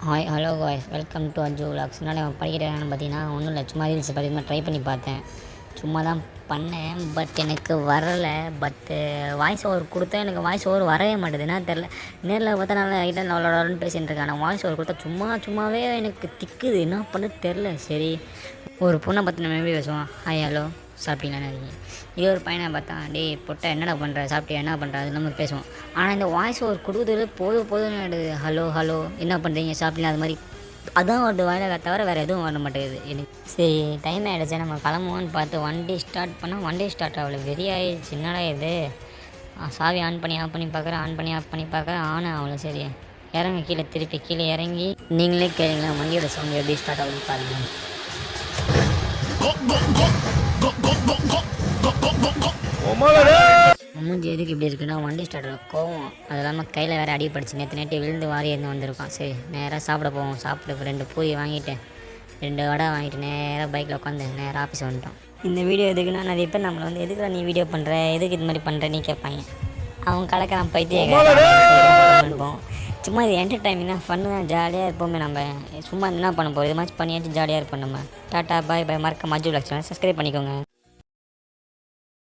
Hi hello guys welcome to Aju vlogs. நான் படிக்கிறேன்னு பார்த்தீங்கன்னா ஒன்றும் இல்லை, சும்மா ரீல்ஸ் பார்த்தீங்கன்னா ட்ரை பண்ணி பார்த்தேன். சும்மா தான் பண்ணேன், பட் எனக்கு வரலை. பட்டு வாய்ஸ் ஓவர் கொடுத்தா எனக்கு வாய்ஸ் ஓவர் வரவே மாட்டேது. என்ன தெரில, நேரில் பார்த்தா நல்லா ஐட்டம் அவ்வளோன்னு பேசிகிட்டு இருக்கேன். ஆனால் வாய்ஸ் ஓவர் கொடுத்தா சும்மாவே எனக்கு திக்குது, என்ன பண்ண தெரில. சரி, ஒரு பொண்ணை பார்த்து நம்ம எப்படி பேசுவோம், ஹாய் ஹலோ சாப்பிட்டீங்களான்னு. இதே ஒரு பையனை பார்த்தா, டேய் பொட்டை என்னடா பண்ணுற, சாப்பிட்டியா, என்ன பண்ணுற, அது நம்ம பேசுவோம். ஆனால் இந்த வாய்ஸ் ஓவர் கொடுக்குறது போதும்னு ஆகிடுது. ஹலோ ஹலோ என்ன பண்ணுறீங்க, சாப்பிட்டீங்களா, அது மாதிரி அதான் வருது வாயில, தவிர வேறு எதுவும் வர மாட்டேங்குது எனக்கு. சரி, டைம் ஆகிடுச்சு, நம்ம கிளம்புவோன்னு பார்த்து வண்டி ஸ்டார்ட் பண்ணால் வண்டி ஸ்டார்ட் ஆகலை. வெறி ஆகிடுச்சு, என்னடா இது. சாவி ஆன் பண்ணி ஆஃப் பண்ணி பார்க்குறேன், ஆன் பண்ணி ஆஃப் பண்ணி பார்க்குறேன், ஆன் ஆகலை. சரி, இறங்க கீழே, திருப்பி கீழே இறங்கி நீங்களே கேளுங்களேன் வண்டியோட சவுண்ட் எப்படி ஸ்டார்ட் ஆகுதுன்னு பாருங்கள். மூஞ்சி எதுக்கு இப்படி இருக்குன்னா, வண்டி ஸ்டார்ட் கோவம், அது இல்லாமல் கையில் வேறு அடிபடிச்சு. நேற்று விழுந்து வாரி இருந்து வந்திருக்கான். சரி, நேராக சாப்பிட போவோம். சாப்பிட்டு 2 பூரி வாங்கிட்டு 2 வடை வாங்கிட்டு நேராக பைக்கில் உட்காந்து நேராக ஆஃபீஸ் வந்துட்டோம். இந்த வீடியோ எதுக்குன்னா, நிறைய பேர் நம்மளை வந்து எதுக்கு நீ வீடியோ பண்ணுற, எதுக்கு இது மாதிரி பண்ணுற நீ கேட்பாங்க. அவங்க கலக்கிறான் பைத்தியம். சும்மா இது என்டர்டைன்மெண்ட் தான், ஃபன்னு தான், ஜாலியாக இருப்போமே. நம்ம சும்மா என்ன பண்ண போகிறோம், இது மாதிரி பண்ணியாச்சும் ஜாலியாக இருப்போம் நம்ம. டாட்டா பாய் பாய். மறக்காம அஜு விலாக்ஸ் சேனல் சப்ஸ்கிரைப் பண்ணிக்கோங்க.